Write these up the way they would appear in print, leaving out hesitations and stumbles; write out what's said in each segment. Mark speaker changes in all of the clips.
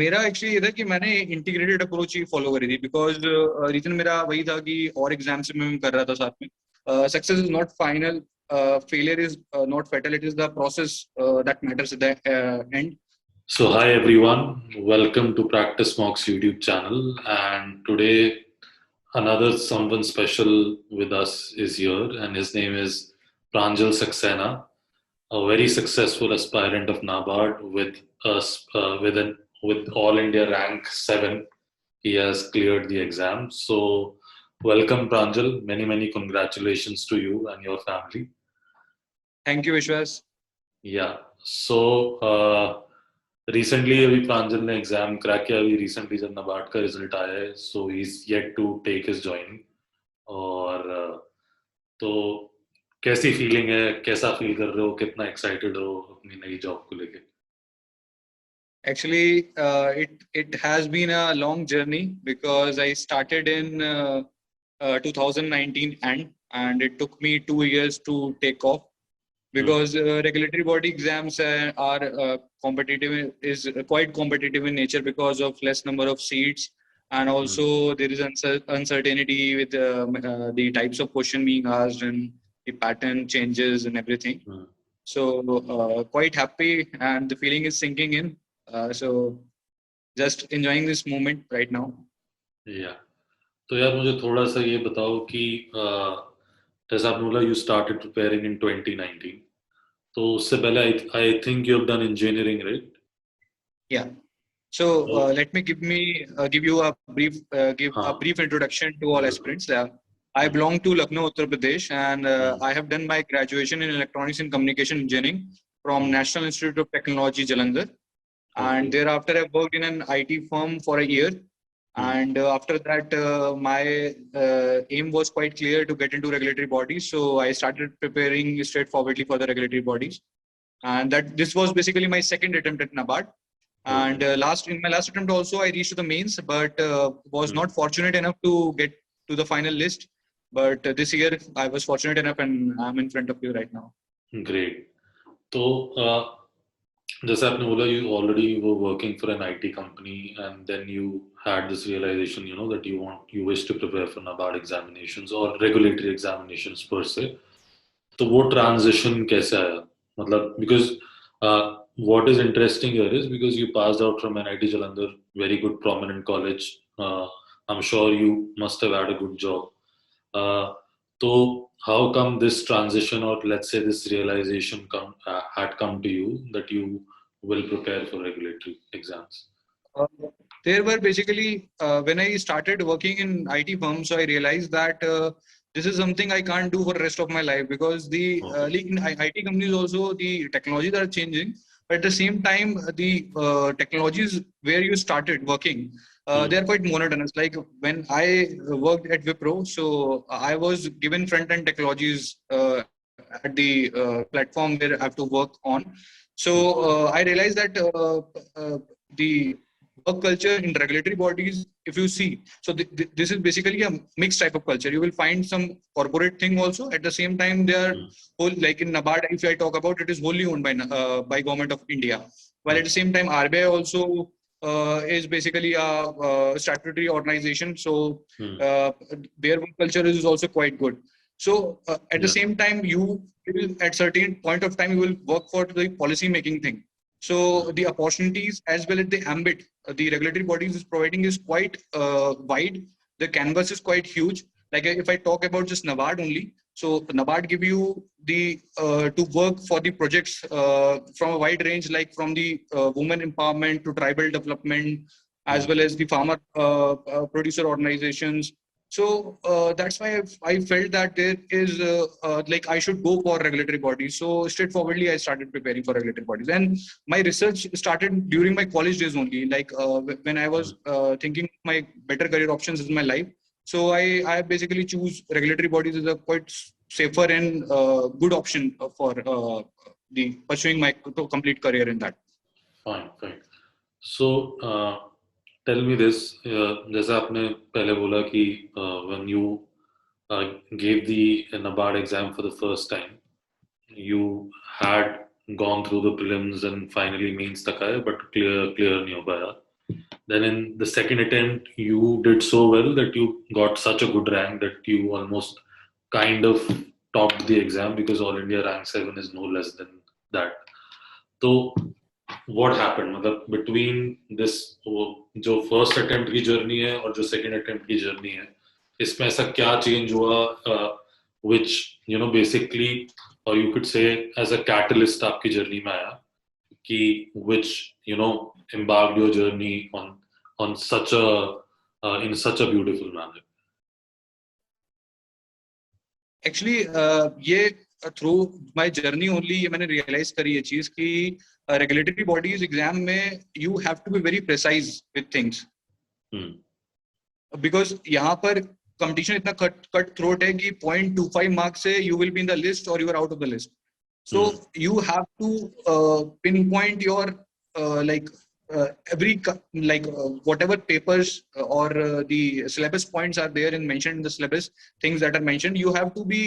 Speaker 1: मेरा एक्चुअली ये था कि मैंने इंटीग्रेटेड अप्रोच ही फॉलो करी थी बिकॉज रीजन मेरा वही था कि और एग्जाम्स में मैं कर रहा था साथ में. Success is not final, failure is not fatal, it is the process that matters at the end.
Speaker 2: So, hi everyone, welcome to Practice Mocks YouTube channel. And today, another someone special with us is here, and his name is Pranjal Saxena, a very successful aspirant of NABARD with us with All India rank 7. He has cleared the exam. So, welcome Pranjal. Many congratulations to you and your family.
Speaker 1: Thank you, Vishwas.
Speaker 2: Yeah. So, recently अभी प्रांजल ने exam crack किया. अभी recently जब नबार्ड का result आया है, so he is yet to take his joining. और तो कैसी फीलिंग है, कैसा फील कर रहे हो, कितना एक्साइटेड हो अपनी नई जॉब को लेके?
Speaker 1: Actually, it has been a long journey because I started in 2019 and it took me 2 years to take off because regulatory body exams are competitive, is quite competitive in nature because of less number of seats, and also there is uncertainty with the types of question being asked and the pattern changes and everything. So quite happy and the feeling is sinking in. So just enjoying this moment right now.
Speaker 2: Yeah. तो यार मुझे थोड़ा सा ये बताओ कि जैसा आपने बोला यू स्टार्टेड प्रिपेयरिंग इन 2019, तो उससे पहले I think you have done engineering, right?
Speaker 1: Yeah. So let me give you a brief introduction to all aspirants. I belong to Lucknow, Uttar Pradesh, and I have done my graduation in Electronics and Communication Engineering from National Institute of Technology, Jalandhar. And thereafter, I worked in an IT firm for a year. And after that, my aim was quite clear to get into regulatory bodies. So I started preparing straightforwardly for the regulatory bodies. And this was basically my second attempt at NABARD. And in my last attempt also, I reached the mains, but was not fortunate enough to get to the final list. But this year, I was fortunate enough, and I'm in front of you right now.
Speaker 2: Great. So, जैसे आपने बोला, you already were working for an IT company, and then you had this realization, that you wish to prepare for NABARD examinations or regulatory examinations per se. तो वो transition कैसे आया? मतलब because what is interesting here is because you passed out from NIT Jalandhar, very good prominent college. I'm sure you must have had a good job. So how come this transition, or let's say this realization had come to you that you will prepare for regulatory exams?
Speaker 1: There were basically when I started working in IT firms, so I realized that this is something I can't do for the rest of my life because in IT companies also the technologies are changing, but at the same time the technologies where you started working, they are quite monotonous. Like when I worked at Wipro, so I was given front-end technologies at the platform where I have to work on. So I realized that the work culture in regulatory bodies, if you see, so this is basically a mixed type of culture. You will find some corporate thing also. At the same time, they are whole, like in NABARD, if I talk about, it is wholly owned by Government of India. While at the same time, RBI also is basically a statutory organization. So their work culture is also quite good. So at the same time, you will at certain point of time, you will work for the policy making thing. So the opportunities as well as the ambit the regulatory bodies is providing is quite wide. The canvas is quite huge. Like if I talk about just NABARD only, so NABARD give you the to work for the projects from a wide range, like from the women empowerment to tribal development, as well as the farmer producer organizations. So that's why I felt that there is like I should go for regulatory bodies. So straightforwardly, I started preparing for regulatory bodies, and my research started during my college days only. Like when I was thinking my better career options in my life. So I basically choose regulatory bodies as a quite safer and good option for the pursuing my complete career in that.
Speaker 2: Fine. So tell me this, जैसा आपने पहले बोला कि when you gave the NABARD exam for the first time, you had gone through the prelims and finally mains तक आए, but clear नहीं हो पाया. Then in the second attempt, you did so well that you got such a good rank that you almost kind of topped the exam, because All India rank 7 is no less than that. So what happened, मतलब between this जो first attempt की journey है और जो second attempt की journey है, इसमें ऐसा क्या change हुआ which you know basically, or you could say as a catalyst आपकी journey में आया कि which you know embarked your journey on such a in such a beautiful manner?
Speaker 1: Actually, ये थ्रू माय जर्नी ओनली ये मैंने realise करी ये चीज कि रेगुलेटरी बॉडीज एग्जाम में you have to be very precise with things, because यहाँ पर कंपटीशन इतना कट थ्रोट है कि 0.25 मार्क्स से you will be in the list और you are out of the list. So you have to pinpoint your every whatever papers or the syllabus points are there and mentioned in the syllabus, things that are mentioned, you have to be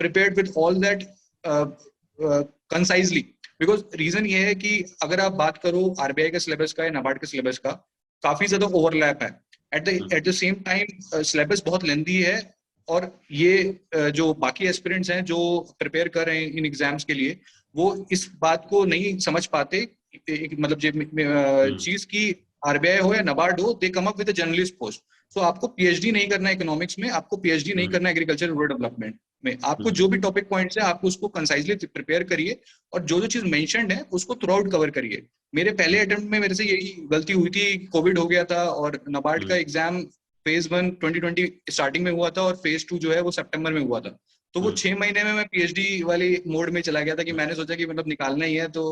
Speaker 1: prepared with all that concisely. Because reason ये है कि अगर आप बात करो RBI के syllabus का या NABARD के syllabus का, काफी ज्यादा overlap है. At the same time syllabus बहुत lengthy है, और ये जो बाकी एस्पिरेंट्स हैं जो प्रिपेयर कर रहे हैं इन एग्जाम्स के लिए, वो इस बात को नहीं समझ पाते. मतलब चीज की आरबीआई हो या नबार्ड हो, they come up with a journalist post. So आपको पीएचडी नहीं करना है इकोनॉमिक्स में, आपको पीएचडी नहीं करना है एग्रीकल्चर रूरल डेवलपमेंट में. आपको जो भी टॉपिक पॉइंट्स है आपको उसको कंसाइजली प्रिपेयर करिए, और जो जो चीज मेंशन्ड है उसको थ्रू आउट कवर करिए. मेरे पहले अटेम्प्ट में मेरे से यही गलती हुई थी. कोविड हो गया था और नबार्ड का एग्जाम फेज 1 2020 स्टार्टिंग में हुआ था और फेज 2 जो है वो सितंबर में हुआ था. तो वो 6 महीने में मैं पीएचडी वाली मोड में चला गया था कि मैंने सोचा कि मतलब निकालना ही है तो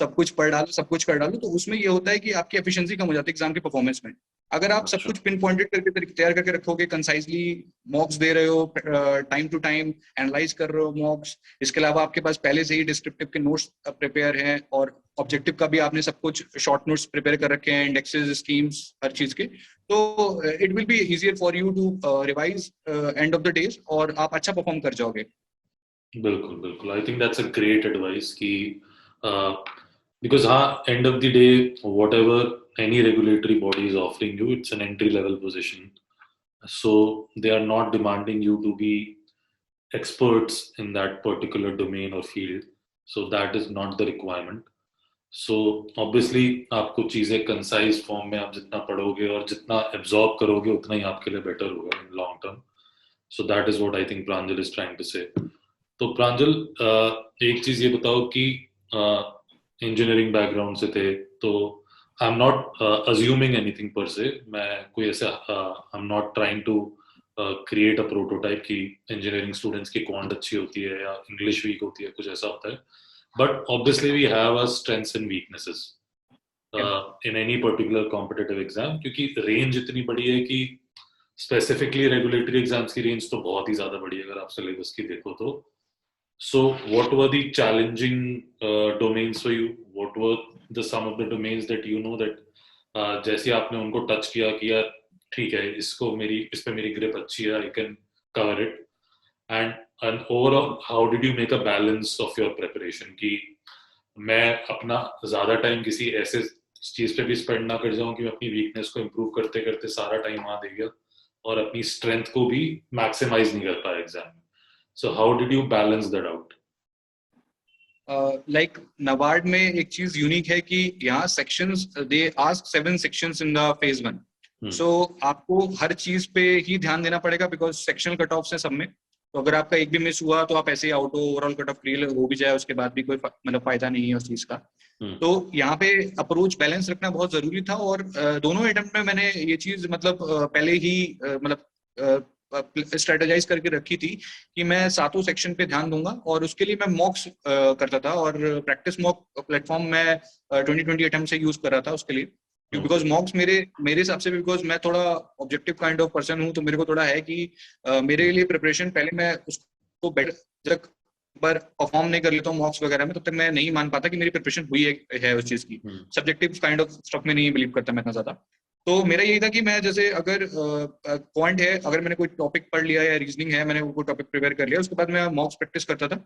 Speaker 1: सब कुछ पढ़ डालो, सब कुछ कर डालो. तो उसमें ये होता है कि आपकी एफिशिएंसी कम हो जाती है एग्जाम के परफॉर्मेंस में. अगर आप सब कुछ पिन पॉइंटेड करके तैयार करके रखोगे, कंसाइजली मॉक्स दे रहे हो, टाइम टू टाइम एनालाइज कर रहे हो मॉक्स, इसके अलावा आपके पास पहले से ही डिस्क्रिप्टिव के नोट्स प्रिपेयर हैं और ऑब्जेक्टिव का भी आपने सब कुछ शॉर्ट नोट्स प्रिपेयर कर रखे हैं, इंडेक्सेस, स्कीम्स, हर चीज के, तो it will be easier for you to revise end of the days और आप अच्छा परफॉर्म कर जाओगे.
Speaker 2: बिल्कुल बिल्कुल, I think that's a great advice कि because end of the day whatever any regulatory body is offering you, it's an entry level position, so they are not demanding you to be experts in that particular domain or field, so that is not the requirement. So obviously आपको चीजें concise form में आप जितना पढ़ोगे और जितना absorb करोगे उतना ही आपके लिए better होगा in long term. So that is what I think Pranjal is trying to say. तो प्रांजल एक चीज ये बताओ कि इंजीनियरिंग बैकग्राउंड से थे, तो I am not assuming anything per se, मैं कोई ऐसा I am not trying to create a prototype कि इंजीनियरिंग स्टूडेंट्स की क्वांट अच्छी होती है या इंग्लिश वीक होती है, कुछ ऐसा होता है. But obviously we have a strengths and weaknesses in any particular competitive exam, क्योंकि रेंज इतनी बड़ी है कि स्पेसिफिकली रेगुलेटरी एग्जाम्स की रेंज तो बहुत ही ज्यादा बड़ी है अगर आप सिलेबस की देखो तो. So what were the challenging domains for you? What were some of the domains that you know that जैसे आपने उनको टच किया कि यार ठीक है, इसको इस पे मेरी ग्रिप अच्छी है, I can cover it. And overall, how did you make a balance of your preparation कि मैं अपना ज्यादा टाइम किसी ऐसे चीज पे भी स्पेंड ना कर जाऊं कि मैं अपनी वीकनेस को इम्प्रूव करते करते सारा टाइम वहां दे गया और अपनी स्ट्रेंथ को भी मैक्सिमाइज नहीं कर पाया एग्जाम में. So how did you balance that out?
Speaker 1: Like NABARD में एक चीज यूनिक है कि यहाँ sections, they ask 7 sections in the phase 1. So आपको हर चीज पे ही ध्यान देना पड़ेगा because sectional cut-offs हैं सब में. तो अगर आपका एक भी मिस हुआ तो आप ऐसे ही आउट हो, ओवरऑल कट ऑफ क्लियर हो भी जाए उसके बाद भी कोई मतलब फायदा नहीं है उस चीज का. तो यहाँ पे अप्रोच बैलेंस रखना बहुत जरूरी था. और दोनों अटेम्प्ट में मैंने ये चीज मतलब पहले ही मतलब स्ट्रेटेजाइज करके रखी थी कि मैं 7 सेक्शन पे ध्यान दूंगा और उसके लिए मैं मॉक्स करता था और प्रैक्टिस मॉक प्लेटफॉर्म मैं 2020 अटेम्प्ट से यूज कर रहा था उसके लिए. बिकॉज मॉक्स मेरे हिसाब से, बिकॉज मैं थोड़ा ऑब्जेक्टिव काइंड ऑफ पर्सन हूँ, तो मेरे को थोड़ा है कि मेरे लिए प्रिपरेशन पहले मैं उसको बेटर जब पर परफॉर्म नहीं कर लेता हूँ मॉक्स वगैरह में, तब तक मैं नहीं मान पाता कि मेरी प्रिपरेशन हुई है उस चीज की. सब्जेक्टिव काइंड ऑफ स्टफ में नहीं बिलीव करता मैं इतना ज्यादा. तो मेरा यही था कि मैं जैसे अगर पॉइंट है, अगर मैंने कोई टॉपिक पढ़ लिया या रीजनिंग है, मैंने वो टॉपिक प्रिपेयर कर लिया, उसके बाद मैं मॉक्स प्रैक्टिस करता था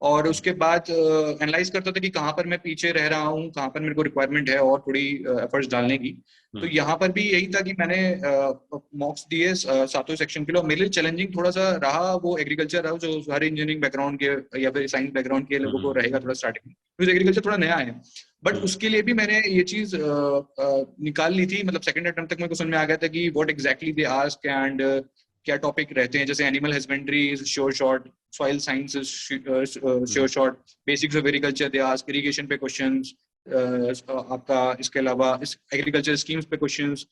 Speaker 1: और उसके बाद एनालाइज करता था कि कहाँ पर मैं पीछे रह रहा हूँ, कहाँ पर मेरे को रिक्वायरमेंट है और थोड़ी एफर्ट्स डालने की। तो यहाँ पर भी यही था कि मैंने मॉक्स दिए सातों सेक्शन के लिए। मेरे लिए चैलेंजिंग थोड़ा सा रहा वो एग्रीकल्चर रहा, जो हर इंजीनियरिंग बैकग्राउंड के या फिर साइंस बैकग्राउंड के लोगों को रहेगा थोड़ा स्टार्टिंग में, क्योंकि एग्रीकल्चर थोड़ा नया है। बट उसके लिए भी मैंने ये चीज निकाल ली थी, मतलब सेकंड अटेम्प्ट तक मेरे को समझ में आ गया था कि what exactly they ask and क्या टॉपिक रहते हैं। जैसे animal husbandry is sure short, soil science is sure short, basics of agriculture they ask, irrigation पे क्वेश्चंस, आपका इसके अलावा इस एग्रीकल्चर स्कीम्स पे क्वेश्चंस,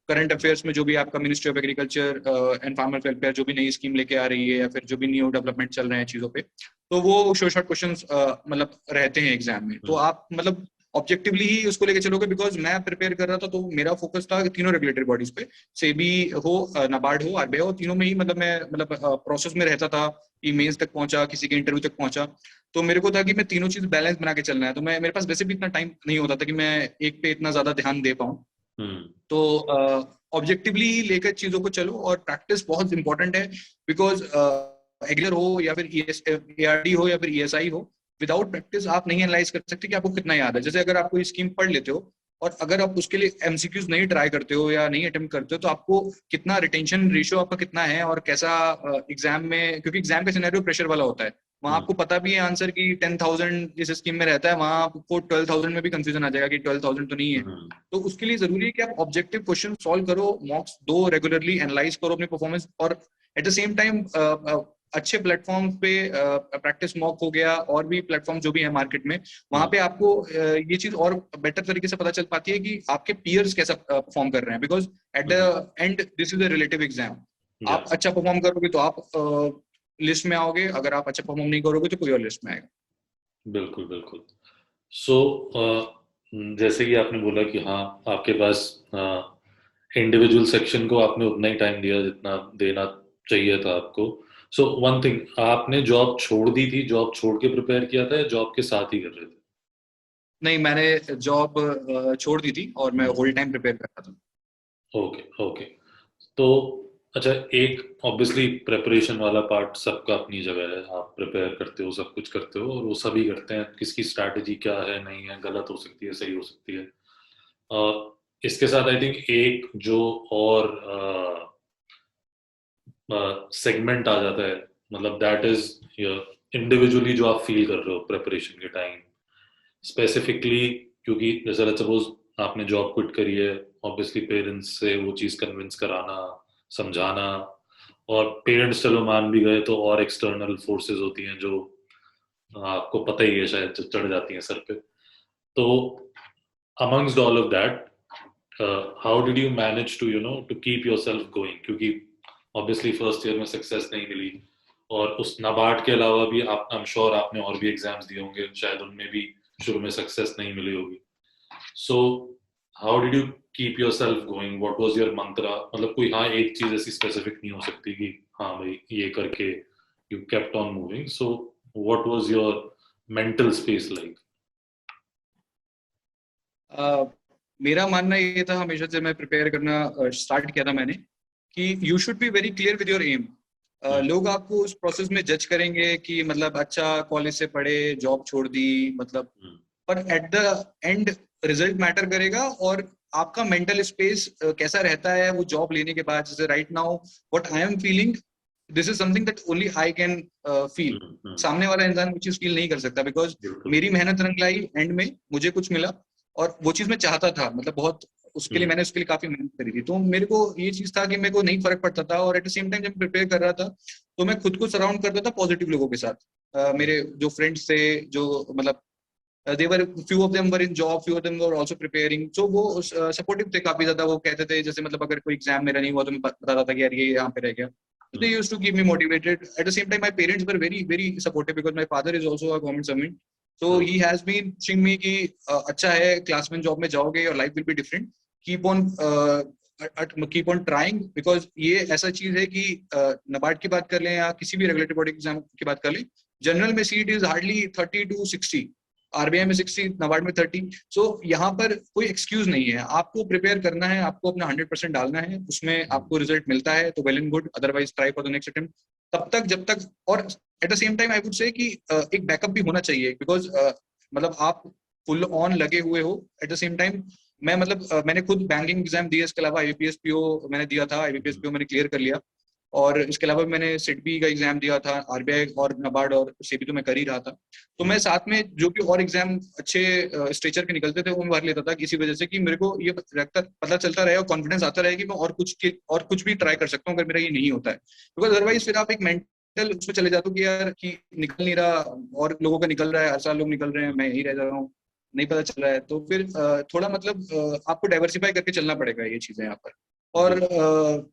Speaker 1: करंट अफेयर्स में जो भी आपका ministry of agriculture and farmer welfare जो भी नई स्कीम लेके आ रही है या फिर जो भी न्यू डेवलपमेंट चल रहे हैं चीजों पे, तो वो शॉर्ट शॉर्ट क्वेश्चंस मतलब रहते हैं एग्जाम में। तो आप मतलब ऑब्जेक्टिवली ही उसको लेके चलोगे, बिकॉज मैं प्रिपेयर कर रहा था तो मेरा फोकस था तीनों रेगुलेटरी बॉडीज पे, सेबी हो, नाबार्ड हो, आरबीआई हो, तीनों में ही मतलब मैं मतलब प्रोसेस में रहता था कि मेंस तक पहुंचा, किसी के इंटरव्यू तक पहुंचा। तो मेरे को था कि मैं तीनों चीज बैलेंस बना के चलना है। तो मैं, मेरे पास वैसे भी इतना टाइम नहीं होता था कि मैं एक पे इतना ज्यादा ध्यान दे पाऊँ। तो ऑब्जेक्टिवली ही लेकर चीजों को चलो, और प्रैक्टिस बहुत इंपॉर्टेंट है, बिकॉज एग्रीकल्चर हो या फिर एआरडी हो या फिर ईएसआई हो, विदाउट प्रैक्टिस आप नहीं एनालाइज कर सकते कि आपको कितना याद है। जैसे अगर आप कोई स्कीम पढ़ लेते हो और अगर आप उसके लिए एमसीक्यूज नहीं ट्राई करते हो या नहीं अटेम्प्ट करते हो, तो आपको कितना रिटेंशन रेशियो आपका कितना है और कैसा एग्जाम में, क्योंकि एग्जाम का सिनेरियो प्रेशर वाला होता है, वहां आपको पता भी है आंसर की 10,000 जिस स्कीम में रहता है, वहां आपको 12,000 में भी कंफ्यूजन आ जाएगा कि 12,000 तो नहीं है। तो उसके लिए जरूरी है कि आप ऑब्जेक्टिव क्वेश्चन सॉल्व करो, मॉक्स दो रेगुलरली, एनालाइज करो अपनी परफॉर्मेंस, और एट द सेम टाइम अच्छे प्लेटफॉर्म पे प्रैक्टिस मॉक हो गया, और भी प्लेटफॉर्म जो भी है मार्केट में, वहां पे आपको ये चीज और बेटर तरीके से पता चल पाती है कि आपके पीयर्स कैसा परफॉर्म कर रहे हैं, because at the and this is a relative exam. आप अच्छा परफॉर्म करोगे तो आप लिस्ट में आओगे, अगर आप अच्छा परफॉर्म नहीं करोगे तो कोई और लिस्ट में आएगा।
Speaker 2: बिल्कुल बिल्कुल। सो जैसे कि आपने बोला कि हाँ आपके पास इंडिविजुअल सेक्शन को आपने उतना ही टाइम दिया जितना देना चाहिए था आपको। सो वन थिंग, आपने जॉब छोड़ दी थी, जॉब छोड़ के प्रिपेयर किया था या जॉब के साथ ही कर रहे थे?
Speaker 1: नहीं, मैंने जॉब छोड़ दी थी और मैं होल टाइम प्रिपेयर कर रहा था।
Speaker 2: Okay okay. तो अच्छा, एक ऑब्वियसली प्रिपरेशन वाला पार्ट सबका अपनी जगह है, आप प्रिपेयर करते हो, सब कुछ करते हो, और वो सभी करते हैं। किसकी स्ट्रैटेजी क्या है, नहीं है, गलत हो सकती है, सही हो सकती है। इसके साथ आई थिंक एक जो और सेगमेंट आ जाता है, मतलब दैट इज इंडिविजुअली जो आप फील कर रहे हो प्रिपरेशन के टाइम स्पेसिफिकली, क्योंकि जैसे लेट्स सपोज आपने जॉब क्विट करी है, ऑब्वियसली पेरेंट्स से वो चीज़ कन्विंस कराना, समझाना, और पेरेंट्स चलो मान भी गए तो और एक्सटर्नल फोर्सेस होती हैं जो आपको पता ही है शायद, जो चढ़ जाती हैं सर पे। तो amongst all of that, how did you manage to to keep yourself going? क्योंकि obviously फर्स्ट ईयर में सक्सेस नहीं मिली, और उस नाबार्ड के अलावा भी आप, आई एम श्योर आपने और भी एग्जाम्स दिए होंगे, शायद उनमें भी शुरू में सक्सेस नहीं मिली होगी। So how did you keep yourself going? What was your mantra? मतलब कोई हाँ एक चीज ऐसी स्पेसिफिक नहीं हो सकती कि हाँ भाई ये करके you kept on moving. So what was your mental space like?
Speaker 1: मेरा मानना ये था हमेशा से, मैं प्रिपेयर करना स्टार्ट किया था मैंने, कि you should be very clear with your aim. लोग आपको उस प्रोसेस में जज करेंगे कि मतलब अच्छा कॉलेज से पढ़े, जॉब छोड़ दी, मतलब, पर eight the and result matter करेगा, और आपका मेंटल स्पेस कैसा रहता है वो जॉब लेने के बाद। जैसे right now what I am feeling, this is something that only I can feel. सामने वाला इंसान वो चीज फील नहीं कर सकता, बिकॉज मेरी मेहनत रंग लाई, एंड में मुझे कुछ मिला और वो चीज मैं चाहता था, मतलब बहुत उसके लिए मैंने उसके लिए काफी मेहनत करी थी। तो मेरे को ये चीज था कि मेरे को नहीं फर्क पड़ता था, और एट द सेम टाइम जब प्रिपेयर कर रहा था तो मैं खुद को सराउंड करता था पॉजिटिव लोगों के साथ। मेरे जो फ्रेंड्स थे, जो मतलब they were, few of them were in job, few of them were also preparing, so वो सपोर्टिव थे काफी ज्यादा। वो कहते थे जैसे मतलब अगर कोई एग्जाम मेरा नहीं हुआ तो मैं बताता था कि यार ये यहाँ पे रह गया, so they used to keep me motivated. At the same time my parents were very very supportive, because my father is also a government servant, so he has been pushing me कि अच्छा है, class में job में जाओगे, your life will be different, keep on keep on trying, because ये ऐसा चीज है कि नबार्ड की बात कर लें या किसी भी रेगुलेटरी बॉडी एग्जाम की बात कर लें, जनरल में seat is hardly 30 to 60, RBI में 60, नाबार्ड में 30। सो यहाँ पर कोई एक्सक्यूज नहीं है, आपको प्रिपेयर करना है, आपको अपना 100% डालना है, उसमें आपको रिजल्ट मिलता है तो well and good, otherwise try for the next attempt. तब तक जब तक, और at the same time I would say कि एक बैकअप भी होना चाहिए, बिकॉज मतलब आप फुल ऑन लगे हुए हो एट द सेम टाइम। मैं मतलब मैंने खुद बैंकिंग एग्जाम दिया, इसके अलावा आईबीपीएस पीओ मैंने दिया था, आईबीपीएस पीओ मैंने क्लियर कर लिया, और इसके अलावा मैंने सिडबी का एग्जाम दिया था, आरबीआई और नाबार्ड और सेबी तो मैं कर ही रहा था। तो मैं साथ में जो भी और एग्जाम अच्छे स्ट्रेचर के निकलते थे वो मैं भर लेता था, किसी वजह से कि मेरे को ये पता चलता रहे और कॉन्फिडेंस आता रहे कि मैं और कुछ भी ट्राई कर सकता हूँ अगर मेरा ये नहीं होता है। बिकॉज अदरवाइज फिर आप एक मेंटल उसमें चले जाते हो कि यार कि निकल नहीं रहा, और लोगों का निकल रहा है, हर साल लोग निकल रहे हैं, मैं यही रह जा रहा हूँ, नहीं पता चल रहा है। तो फिर थोड़ा मतलब आपको डाइवर्सिफाई करके चलना पड़ेगा ये चीजें यहाँ पर। और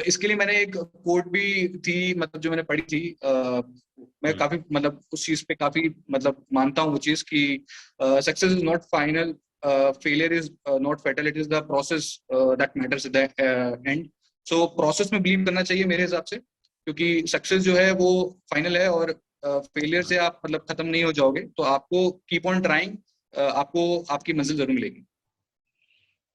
Speaker 1: इसके लिए मैंने एक कोट भी थी, मतलब जो मैंने पढ़ी थी, मैं काफी मतलब उस चीज पे काफी मतलब मानता हूँ वो चीज कि success is not final, failure is not fatal, it is the process that matters at the end. So process में बिलीव करना चाहिए मेरे हिसाब से, क्योंकि सक्सेस जो है वो फाइनल है, और फेलियर से आप मतलब खत्म नहीं हो जाओगे, तो आपको कीप ऑन ट्राइंग, आपको आपकी मंजिल जरूर मिलेगी।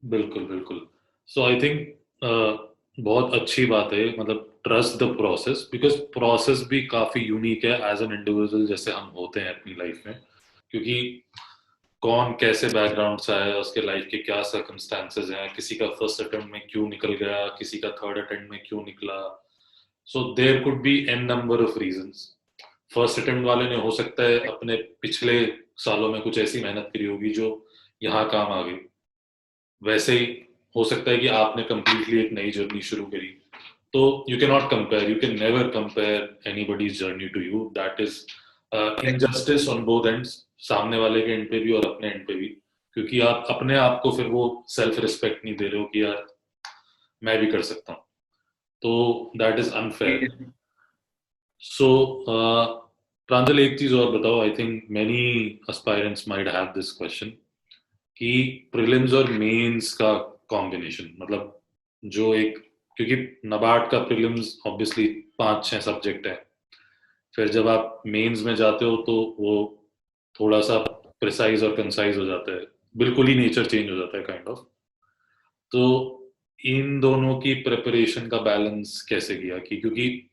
Speaker 2: बिल्कुल बिल्कुल। सो आई थिंक बहुत अच्छी बात है, मतलब trust the process, because process भी काफी यूनिक है एज एन इंडिविजुअल जैसे हम होते हैं अपनी लाइफ में, क्योंकि कौन कैसे बैकग्राउंड से आया, उसके लाइफ के क्या सर्कमस्टांसेस हैं, किसी का फर्स्ट अटेम्प्ट में क्यों निकल गया, किसी का थर्ड अटेम्प्ट में क्यों निकला। So there could be an number of reasons. First attempt वाले ने हो सकता है अपने पिछले सालों में कुछ ऐसी मेहनत करी होगी जो यहाँ काम आ गई, वैसे ही हो सकता है कि आपने कंप्लीटली एक नई जर्नी शुरू करी। तो you can not compare, you can never compare anybody's journey to you, that is injustice on both ends, सामने वाले के एंड पे भी और अपने एंड पे भी, क्योंकि आप अपने आप को फिर वो सेल्फ रिस्पेक्ट नहीं दे रहे हो कि यार मैं भी कर सकता हूँ, तो दैट इज अनफेयर। सो प्रांजल, एक चीज और बताओ, I think many aspirants might have this question कि प्रीलिम्स और मेंस का कॉम्बिनेशन, मतलब जो एक, क्योंकि नाबार्ड का प्रीलिम्स ऑब्वियसली 5-6 सब्जेक्ट है, फिर जब आप मेंस में जाते हो तो वो थोड़ा सा प्रिसाइज और कंसाइज हो जाता है, बिल्कुल ही नेचर चेंज हो जाता है काइंड ऑफ। तो इन दोनों की प्रिपरेशन का बैलेंस कैसे किया, कि क्योंकि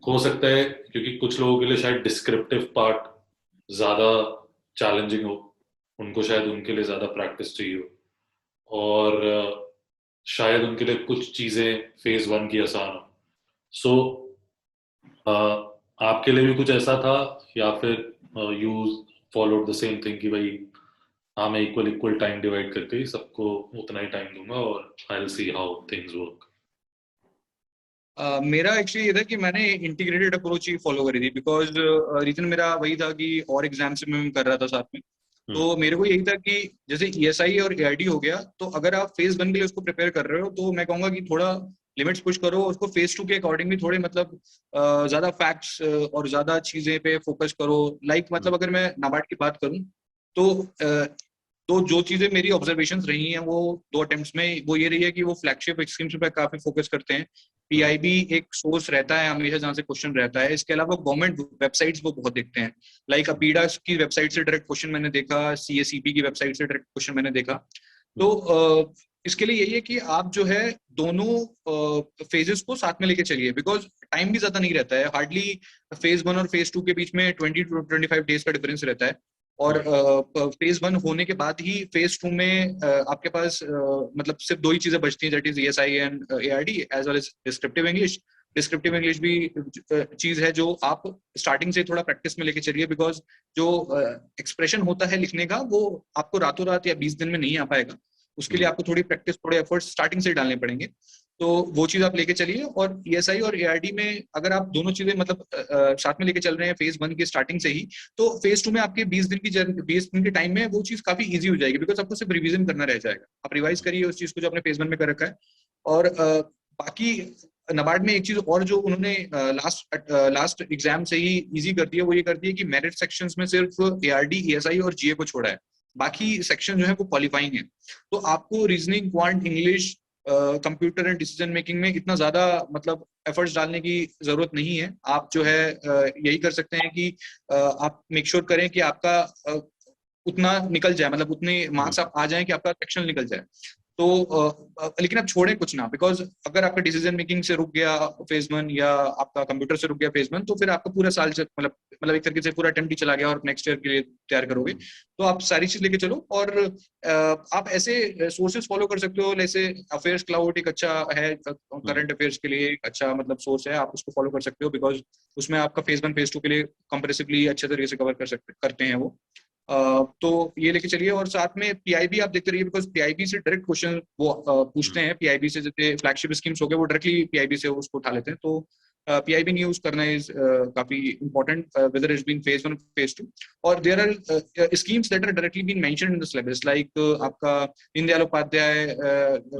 Speaker 2: हो सकता है क्योंकि कुछ लोगों के लिए शायद डिस्क्रिप्टिव पार्ट ज्यादा चैलेंजिंग हो, उनको शायद उनके लिए ज्यादा प्रैक्टिस चाहिए हो, और शायद उनके लिए कुछ चीजें फेज 1 की आसान हो। सो आपके लिए भी कुछ ऐसा था, या फिर you followed the same thing कि भाई हाँ मैं इक्वल इक्वल टाइम डिवाइड करके ही सबको उतना ही टाइम दूंगा और I will see how things work?
Speaker 1: मेरा एक्चुअली ये था कि मैंने इंटीग्रेटेड अप्रोच ही फॉलो करी थी, बिकॉज रीजन मेरा वही था कि और एग्जाम से मैं कर रहा था साथ में। तो मेरे को यही था कि जैसे ईएसआई और एआईडी हो गया, तो अगर आप फेज 1 के लिए उसको प्रिपेयर कर रहे हो तो मैं कहूंगा कि थोड़ा लिमिट्स पुश करो, उसको फेज 2 के अकॉर्डिंगली थोड़े मतलब ज्यादा फैक्ट्स और ज्यादा चीजें पे फोकस करो। मतलब अगर मैं नाबार्ड की बात करूं तो जो चीजें मेरी ऑब्जर्वेशंस रही हैं वो 2 अटेम्प्ट्स में, वो ये रही है कि वो फ्लैगशिप स्कीम्स पे काफी फोकस करते हैं। पीआईबी एक सोर्स रहता है हमेशा जहाँ से क्वेश्चन रहता है, इसके अलावा गवर्नमेंट वेबसाइट्स वो बहुत देखते हैं। अपीडा की वेबसाइट से डायरेक्ट क्वेश्चन मैंने देखा, सीएसईपी की वेबसाइट से डायरेक्ट क्वेश्चन मैंने देखा। तो इसके लिए यही है कि आप जो है दोनों फेजेस को साथ में लेके चलिए, बिकॉज टाइम भी ज्यादा नहीं रहता है, हार्डली फेज 1 और फेज 2 के बीच में 20 to 25 डेज का डिफरेंस रहता है। और फेज 1 होने के बाद ही फेज 2 में आपके पास मतलब सिर्फ 2 ही चीजें बचती हैं, that is ESI and ARD as well as descriptive English. Descriptive English भी चीज है जो आप स्टार्टिंग से थोड़ा प्रैक्टिस में लेके चलिए, बिकॉज जो एक्सप्रेशन होता है लिखने का वो आपको रातों रात या 20 दिन में नहीं आ पाएगा, उसके लिए आपको थोड़ी प्रैक्टिस, थोड़े एफर्ट्स स्टार्टिंग से डालने पड़ेंगे। तो वो चीज आप लेके चलिए। और ईएसआई और एआरडी में अगर आप दोनों चीजें मतलब साथ में लेके चल रहे हैं फेज 1 की स्टार्टिंग से ही, तो फेज 2 में आपके 20 दिन के टाइम में वो चीज काफी इजी हो जाएगी, बिकॉज आपको सिर्फ रिवीजन करना रह जाएगा। आप रिवाइज करिए उस चीज को जो आपने फेज 1 में कर रखा है। और बाकी नाबार्ड में एक चीज और जो उन्होंने लास्ट एग्जाम से ही इजी कर दिया, वो ये कर दिया कि मेरिट सेक्शंस में सिर्फ एआरडी, ईएसआई और जीए को छोड़ा है, बाकी सेक्शन जो है वो क्वालिफाइंग है। तो आपको reasoning, quant, English computer and decision making में इतना ज्यादा मतलब एफर्ट्स डालने की जरूरत नहीं है। आप जो है यही कर सकते हैं कि आप मेक श्योर करें कि आपका उतना निकल जाए, मतलब उतने मार्क्स आप आ जाएं कि आपका सेक्शन निकल जाए। तो लेकिन आप छोड़ें कुछ ना, बिकॉज अगर आपका डिसीजन मेकिंग से रुक गया फेज 1 या आपका कंप्यूटर से रुक गया फेज 1, तो फिर आपका पूरा साल से मतलब एक तरीके से पूरा अटेम्प्ट ही चला गया और नेक्स्ट ईयर के लिए तैयार करोगे। तो आप सारी चीज लेके चलो, और आप ऐसे सोर्सेज फॉलो कर सकते हो, जैसे अफेयर्स क्लाउड एक अच्छा है करंट अफेयर्स के लिए, एक अच्छा मतलब सोर्स है, आप उसको फॉलो कर सकते हो, बिकॉज उसमें आपका फेज 1 फेज 2 के लिए कंपेरेटिवली अच्छे तरीके से कवर करते हैं वो। तो ये लेके चलिए, और साथ में पीआईबी आप देखते रहिए, बिकॉज पीआईबी से डायरेक्ट क्वेश्चन वो पूछते हैं। पीआईबी से जैसे फ्लैगशिप स्कीम्स हो गए वो डायरेक्टली पीआईबी से उसको उठा लेते हैं। तो पीआईबी यूज करना इज काफी important whether is been phase 1 phase 2। और there are schemes that are directly been mentioned in the syllabus, like आपका दीनदयाल उपाध्याय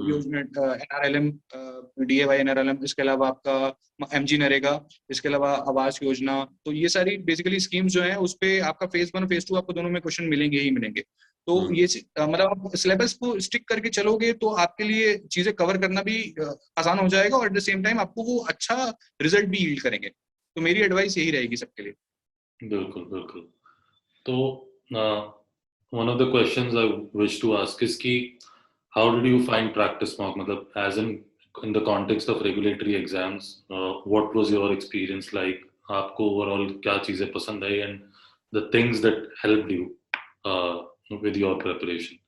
Speaker 1: योजना, एनआरएलएम, डीएवाई एनआरएलएम, इसके अलावा आपका एमजी नरेगा, इसके अलावा आवास योजना। तो ये सारी बेसिकली स्कीम्स जो है उस पे आपका फेज 1 फेज 2 आपको दोनों में क्वेश्चन मिलेंगे ही मिलेंगे। तो ये मतलब आप सिलेबस को स्टिक करके चलोगे तो आपके लिए चीजें कवर करना भी आसान हो जाएगा, और एट द सेम टाइम आपको वो अच्छा रिजल्ट भी यील्ड करेंगे। तो मेरी एडवाइस यही रहेगी सबके लिए।
Speaker 2: बिल्कुल बिल्कुल। तो one of the questions I wish to ask is कि how did you find practice mock, मतलब as in the context of regulatory exams, what was your experience like? आपको overall क्या चीजें पसंद आई and the things that helped you with your preparation?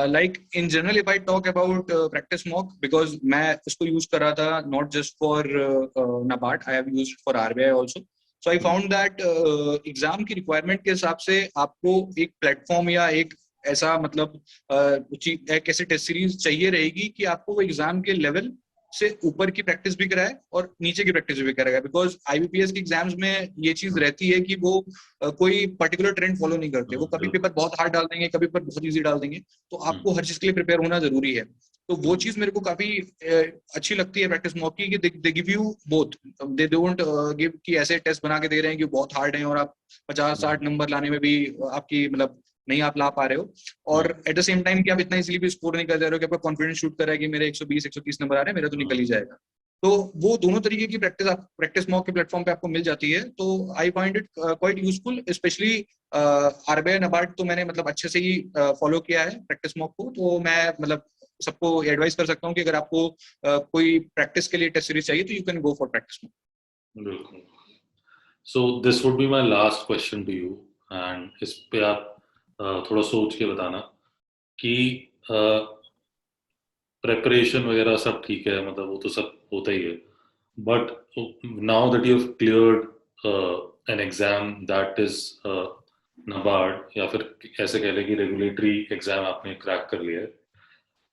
Speaker 1: Like in general, if I talk about practice mock, because मैं इसको use कर रहा था not just for NABARD, I have used for RBI also. So I found that exam की requirement के हिसाब से आपको एक प्लेटफॉर्म या एक ऐसा मतलब एक ऐसी टेस्ट सीरीज चाहिए रहेगी कि आपको वो एग्जाम के लेवल से ऊपर की प्रैक्टिस भी कराए और नीचे की प्रैक्टिस भी कराएगा। बिकॉज आईबीपीएस के एग्जाम्स में ये चीज रहती है कि वो कोई पर्टिकुलर ट्रेंड फॉलो नहीं करते। वो कभी पेपर बहुत हार्ड डाल देंगे, कभी पेपर बहुत ईजी डाल देंगे। तो आपको हर चीज के लिए प्रिपेयर होना जरूरी है। तो वो चीज मेरे को काफी अच्छी लगती है प्रैक्टिस मॉक की, कि they give you both. They don't give कि ऐसे टेस्ट बना के दे रहे हैं कि बहुत हार्ड हैं और आप 50-60 नंबर लाने में भी आपकी मतलब नहीं आप ला पा रहे हो, और एट द सेम टाइम कि आप इतना इजीली भी स्कोर नहीं कर दे रहे हो कि आपका कॉन्फिडेंस शूट कर रहा है कि मेरे 120-130 नंबर आ रहे हैं, मेरा तो निकल ही जाएगा। तो वो दोनों तरीके की प्रैक्टिस आप प्रैक्टिस मॉक के प्लेटफॉर्म पे आपको मिल जाती है। तो I find it quite useful, specially RBI NABARD तो मैंने मतलब अच्छे से ही फॉलो किया है प्रैक्टिस मॉक को। तो मैं मतलब सबको एडवाइस कर सकता हूँ कि अगर आपको कोई प्रैक्टिस के लिए टेस्ट सीरीज चाहिए तो you can go for practice mock.
Speaker 2: बिल्कुल। So this would be my last question to you, and इस पे आप थोड़ा सोच के बताना कि प्रेपरेशन वगैरह सब ठीक है, मतलब वो तो सब होता ही है, but now that you have cleared an exam that is NABARD, या फिर ऐसे कह लें कि रेगुलेटरी एग्जाम आपने क्रैक कर लिया है,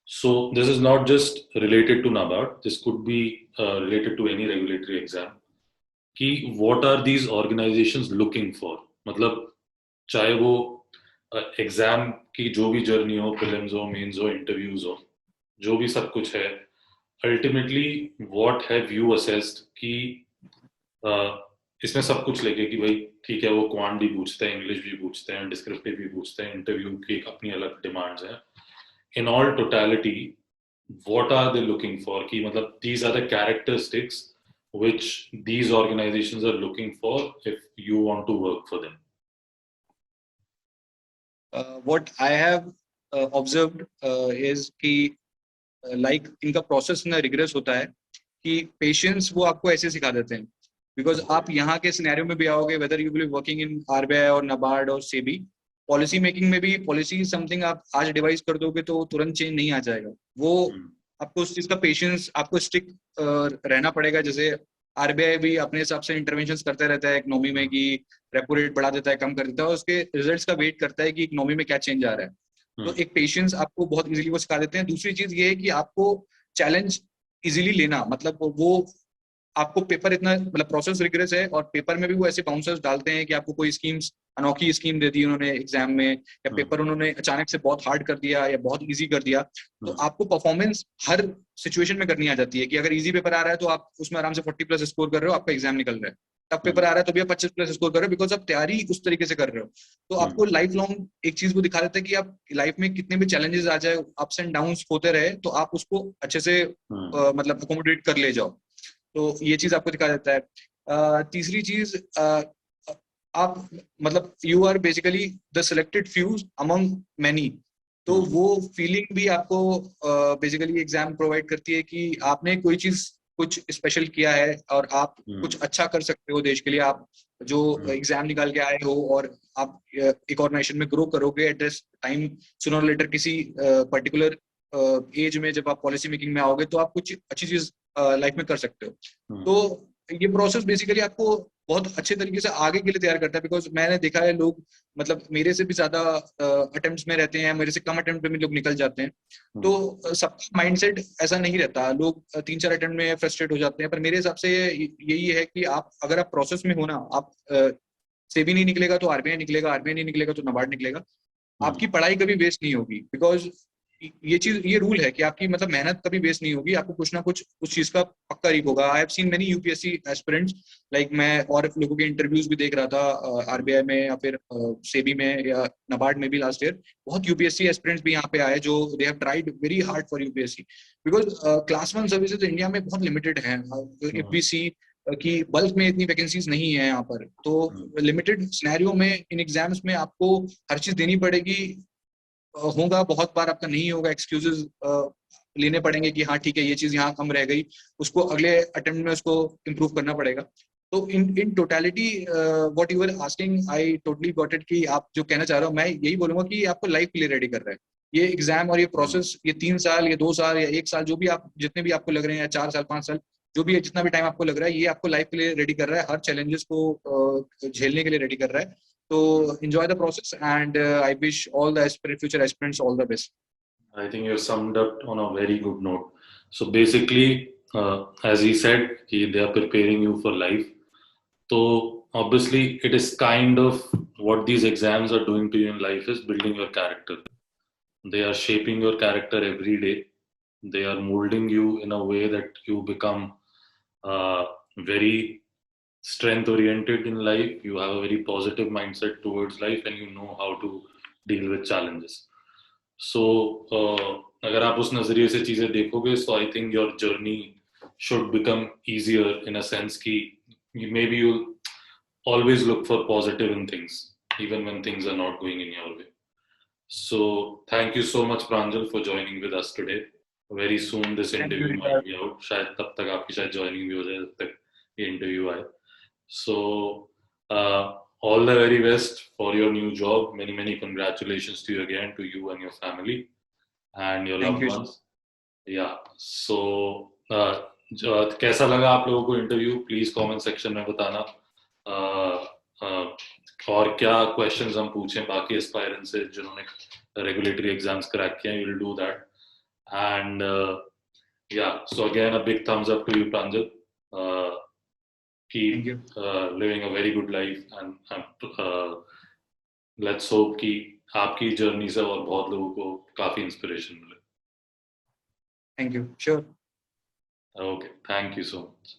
Speaker 2: so this is not just related to NABARD, this could be related to any regulatory exam, कि what are these organizations looking for, मतलब चाहे वो एग्जाम की जो भी जर्नी हो, प्रीलिम्स हो, मेंस हो, इंटरव्यूज हो, जो भी सब कुछ है, ultimately what have you assessed कि इसमें सब कुछ लेके कि भाई ठीक है वो क्वांट भी पूछते हैं, इंग्लिश भी पूछते हैं, डिस्क्रिप्टिव भी पूछते हैं, इंटरव्यू की अपनी अलग डिमांड्स हैं, in all totality what are they looking for, कि मतलब these are the characteristics which these organizations are looking for if you want to work for them?
Speaker 1: What I have observed is कि like इनका process ना regret होता है कि patience वो आपको ऐसे सिखा देते हैं। बिकॉज आप यहाँ के सिनेरियो में भी आओगे, whether you will working in RBI और NABARD और सेबी, पॉलिसी मेकिंग में भी पॉलिसी समथिंग आप आज डिवाइस कर दोगे तो तुरंत चेंज नहीं आ जाएगा। वो आपको उस चीज का पेशेंस, आपको स्टिक रहना पड़ेगा। जैसे आरबीआई भी अपने हिसाब से इंटरवेंशंस करते रहता है इकोनॉमी में, कि रेपो रेट बढ़ा देता है, कम कर देता है, उसके रिजल्ट्स का वेट करता है कि इकोनॉमी में क्या चेंज आ रहा है। तो एक पेशेंस आपको बहुत इजीली वो सिखा देते हैं। दूसरी चीज ये है कि आपको चैलेंज इजीली लेना, मतलब वो आपको पेपर इतना मतलब प्रोसेस रिग्रेस है, और पेपर में भी वो ऐसे बाउंसर्स डालते हैं कि आपको कोई स्कीम्स अनोखी स्कीम दे दी उन्होंने एग्जाम में, या पेपर उन्होंने अचानक से बहुत हार्ड कर दिया या बहुत इजी कर दिया। तो आपको परफॉर्मेंस हर सिचुएशन में करनी आ जाती है कि अगर इजी पेपर आ रहा है तो आप उसमें आराम से 40+ स्कोर कर रहे हो, आपका एग्जाम निकल रहा है। टफ पेपर आ रहा है तो भी आप 25+ स्कोर कर रहे हो, बिकॉज आप तैयारी उस तरीके से कर रहे हो। तो आपको लाइफ लॉन्ग एक चीज वो दिखा देता है कि आप लाइफ में कितने भी चैलेंजेस आ जाए, अप्स एंड डाउन्स होते रहे, तो आप उसको अच्छे से मतलब अकोमोडेट कर ले जाओ। तो ये चीज आपको दिखा देता है। तीसरी चीज, आप मतलब you are basically the selected few among many. तो वो फीलिंग भी आपको बेसिकली एग्जाम प्रोवाइड करती है कि आपने कोई चीज कुछ स्पेशल किया है और आप कुछ अच्छा कर सकते हो देश के लिए। आप जो एग्जाम निकाल के आए हो और आप एक ऑर्गेनाइजेशन में ग्रो करोगे at this time, sooner later किसी पर्टिकुलर एज में जब आप पॉलिसी मेकिंग में आओगे तो आप कुछ अच्छी चीज लाइफ में कर सकते हो। तो ये प्रोसेस बेसिकली आपको बहुत अच्छे तरीके से आगे के लिए तैयार करता है, बिकॉज मैंने देखा है लोग मतलब मेरे से भी ज्यादा अटेम्प्ट्स में रहते हैं, मेरे से कम अटेम्प्ट में लोग निकल जाते हैं। तो सबका माइंडसेट ऐसा नहीं रहता, लोग 3-4 अटेम्प्ट में फ्रस्ट्रेट हो जाते हैं। पर मेरे हिसाब से यही है कि आप अगर आप प्रोसेस में हो ना, आप सेबी नहीं निकलेगा तो आरबीआई निकलेगा, आरबीआई नहीं निकलेगा तो नाबार्ड निकलेगा। आपकी पढ़ाई कभी वेस्ट नहीं होगी, बिकॉज ये रूल है कि आपकी मतलब मेहनत कभी वेस्ट नहीं होगी, आपको कुछ ना कुछ उस चीज का पक्का रिप होगा। I have seen many UPSC aspirants, like मैं और लोगों के इंटरव्यूज भी देख रहा था आरबीआई में या फिर सेबी में या नाबार्ड में भी लास्ट ईयर। बहुत यूपीएससी एस्पिरेंट्स भी यहाँ पे आए जो they have tried very hard for UPSC, because class 1 services India में बहुत लिमिटेड है। इफ वी सी कि बल्क में इतनी वैकेंसीज नहीं है यहाँ पर, तो लिमिटेड सिनेरियो में इन एग्जाम्स में आपको हर चीज देनी पड़ेगी। होगा बहुत बार आपका नहीं होगा, एक्सक्यूजेस लेने पड़ेंगे कि हाँ ठीक है ये चीज यहाँ कम रह गई, उसको अगले अटेम्प्ट में उसको इम्प्रूव करना पड़ेगा। तो in totality what you are asking, I totally got it कि आप जो कहना चाह रहे हो, मैं यही बोलूंगा कि आपको लाइफ के लिए रेडी कर रहा है ये एग्जाम और ये प्रोसेस। ये 3 साल या 2 साल या 1 साल जो भी आप जितने भी आपको लग रहे हैं, या 4 साल 5 साल जो भी है, जितना भी टाइम आपको लग रहा है, ये आपको लाइफ के लिए रेडी कर रहा है, हर चैलेंजेस को झेलने के लिए रेडी कर रहा है। So enjoy the process, and I wish all the future aspirants all the best.
Speaker 2: I think you summed up on a very good note. So basically, as he said, they are preparing you for life. So obviously, it is kind of what these exams are doing to you in life is building your character. They are shaping your character every day. They are molding you in a way that you become very strength oriented in life. You have a very positive mindset towards life and you know how to deal with challenges. So अगर आप उस नजरिए से चीजें देखोगे, so I think your journey should become easier in a sense कि maybe you'll always look for positive in things even when things are not going in your way. So thank you so much Pranjal for joining with us today. Very soon this interview might be out. शायद तब तक आपकी शायद joining भी हो जाए, तब तक ये interview आए. So all the very best for your new job. Many congratulations to you again, to you and your family and your loved ones. Yeah. So कैसा लगा आप लोगों को इंटरव्यू, प्लीज कमेंट सेक्शन में बताना। और क्या क्वेश्चंस हम पूछें बाकी एस्पायरेंट से जिन्होंने रेगुलेटरी एग्जाम्स क्रैक किए, will do that. And yeah, so again a big thumbs up to you Pranjal. Keep living a very good life and let's hope कि आपकी जर्नी से और बहुत लोगों को काफी इंस्पिरेशन मिले।
Speaker 1: Thank you. Sure.
Speaker 2: Okay, thank you so much.